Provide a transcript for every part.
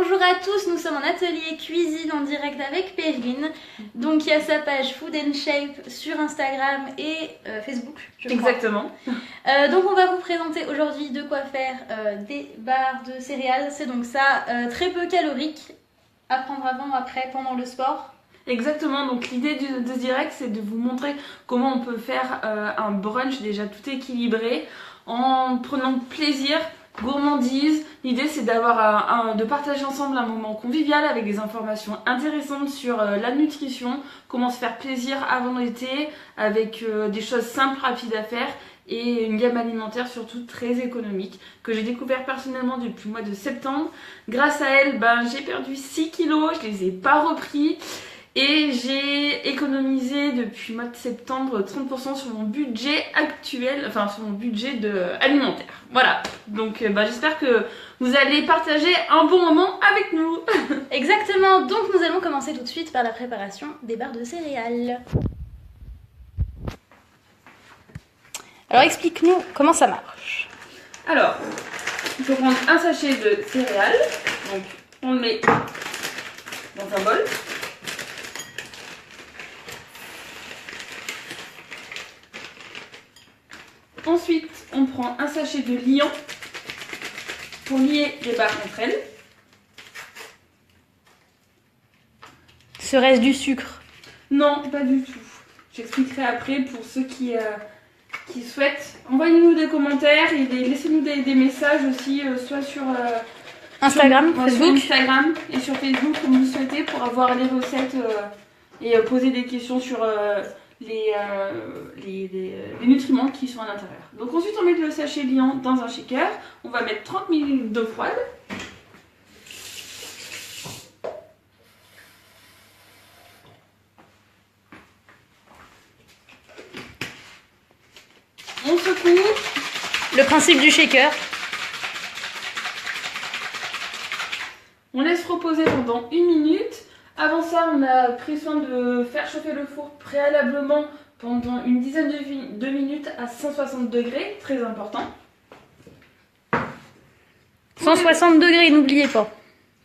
Bonjour à tous, nous sommes en atelier cuisine en direct avec Perrine. Donc il y a sa page Food and Shape sur Instagram et Facebook, je crois. Exactement. Donc on va vous présenter aujourd'hui de quoi faire des barres de céréales. C'est donc ça, très peu calorique, à prendre avant, après, pendant le sport. Exactement, donc l'idée de ce direct, c'est de vous montrer comment on peut faire un brunch déjà tout équilibré en prenant plaisir, gourmandise. L'idée, c'est de partager ensemble un moment convivial avec des informations intéressantes sur la nutrition, comment se faire plaisir avant l'été avec des choses simples, rapides à faire et une gamme alimentaire surtout très économique que j'ai découvert personnellement depuis le mois de septembre. Grâce à elle, j'ai perdu 6 kilos, je les ai pas repris. Et j'ai économisé depuis le mois de septembre 30% sur mon budget actuel, enfin sur mon budget alimentaire. Voilà, donc j'espère que vous allez partager un bon moment avec nous. Exactement, donc nous allons commencer tout de suite par la préparation des barres de céréales. Alors explique-nous comment ça marche. Alors, il faut prendre un sachet de céréales, donc on le met dans un bol. Ensuite, on prend un sachet de liant pour lier les barres entre elles. Serait-ce du sucre? Non, pas du tout. J'expliquerai après pour ceux qui souhaitent. Envoyez-nous des commentaires et laissez-nous des messages aussi, soit sur Instagram, sur Facebook. Instagram et sur Facebook comme vous souhaitez pour avoir les recettes et poser des questions sur les nutriments qui sont à l'intérieur. Donc ensuite on met le sachet liant dans un shaker, on va mettre 30 ml d'eau froide. On secoue. Le principe du shaker. On laisse reposer pendant 1 minute. Avant ça, on a pris soin de faire chauffer le four préalablement pendant une dizaine de minutes à 160 degrés, très important. 160 degrés, n'oubliez pas.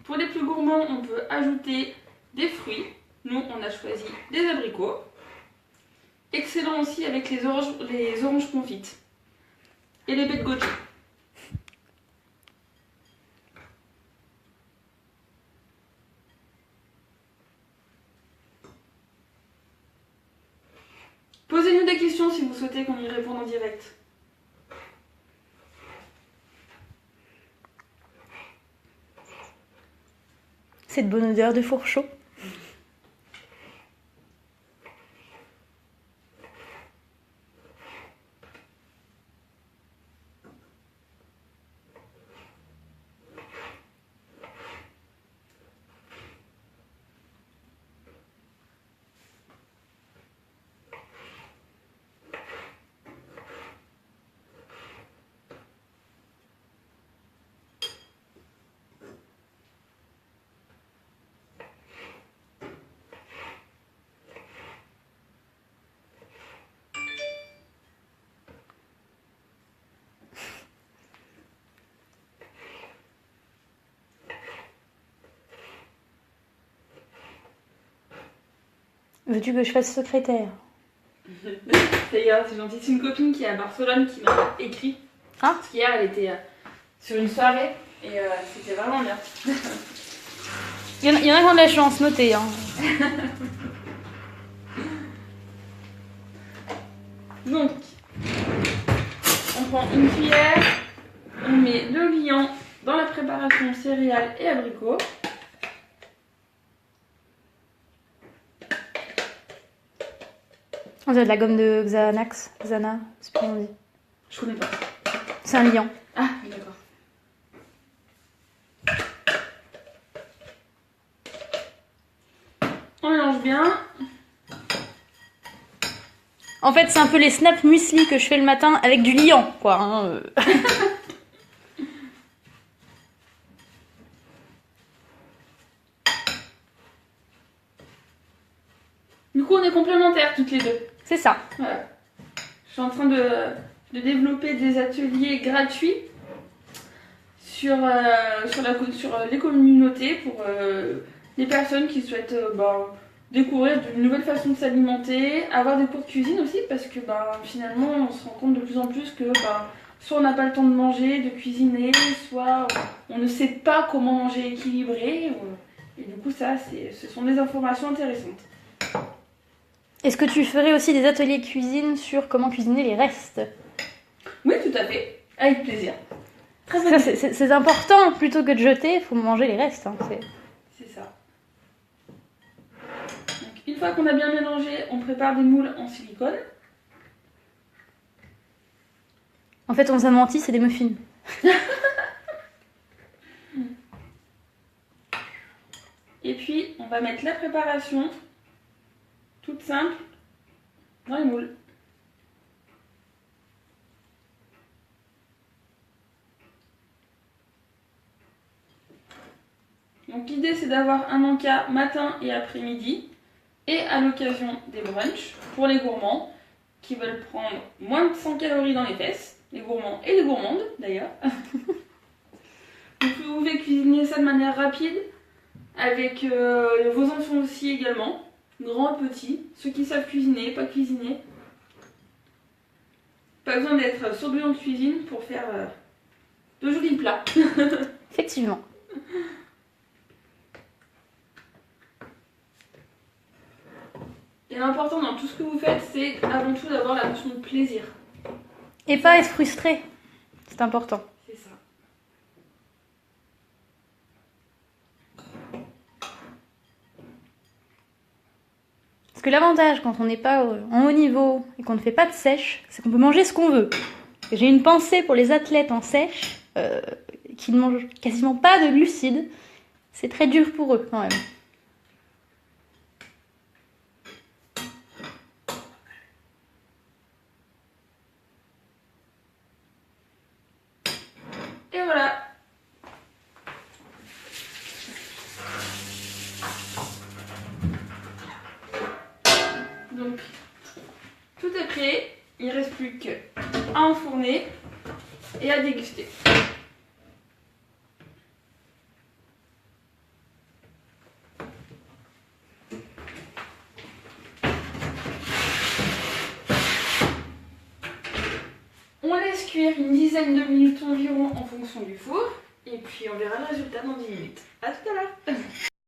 Pour les plus gourmands, on peut ajouter des fruits. Nous, on a choisi des abricots. Excellent aussi avec les oranges confites et les baies de goji. Posez-nous des questions si vous souhaitez qu'on y réponde en direct. Cette bonne odeur de four chaud. Veux-tu que je fasse secrétaire? D'ailleurs, c'est gentil, c'est une copine qui est à Barcelone qui m'a écrit. Ah. Parce qu'hier, elle était sur une soirée et c'était vraiment bien. Il y en a qui ont de la chance, notez. Hein. Donc, on prend une cuillère, on met le liant dans la préparation céréales et abricots. On dirait de la gomme de Xanax. Xana, c'est pas comment on dit. Je connais pas. C'est un liant. Ah, d'accord. On mélange bien. En fait, c'est un peu les snap muesli que je fais le matin avec du liant, quoi. Hein. Du coup, on est complémentaires toutes les deux. C'est ça. Voilà. Je suis en train de développer des ateliers gratuits sur les communautés pour les personnes qui souhaitent découvrir de nouvelles façons de s'alimenter, avoir des cours de cuisine aussi, parce que finalement on se rend compte de plus en plus que soit on n'a pas le temps de manger, de cuisiner, soit on ne sait pas comment manger équilibré. Et du coup ce sont des informations intéressantes. Est-ce que tu ferais aussi des ateliers cuisine sur comment cuisiner les restes? Oui, tout à fait, avec plaisir. Ça, c'est important, plutôt que de jeter, il faut manger les restes. Hein, c'est ça. Donc, une fois qu'on a bien mélangé, on prépare des moules en silicone. En fait, on nous a menti, c'est des muffins. Et puis, on va mettre la préparation, toute simple, dans les moules. Donc l'idée c'est d'avoir un encas matin et après-midi et à l'occasion des brunchs pour les gourmands qui veulent prendre moins de 100 calories dans les fesses, les gourmands et les gourmandes d'ailleurs. Vous pouvez cuisiner ça de manière rapide avec vos enfants aussi également, grands, petits, ceux qui savent cuisiner, pas cuisiner. Pas besoin d'être sourd-bouillant de cuisine pour faire de jolis plats. Effectivement. Et l'important dans tout ce que vous faites, c'est avant tout d'avoir la notion de plaisir. Et pas être frustré. C'est important. C'est ça. Parce que l'avantage quand on n'est pas en haut niveau et qu'on ne fait pas de sèche, c'est qu'on peut manger ce qu'on veut. Et j'ai une pensée pour les athlètes en sèche qui ne mangent quasiment pas de glucides. C'est très dur pour eux quand même. Et voilà. Donc, tout est prêt. Il ne reste plus qu'à enfourner et à déguster. On laisse cuire une dizaine de minutes environ en fonction du four. Et puis on verra le résultat dans 10 minutes. A tout à l'heure.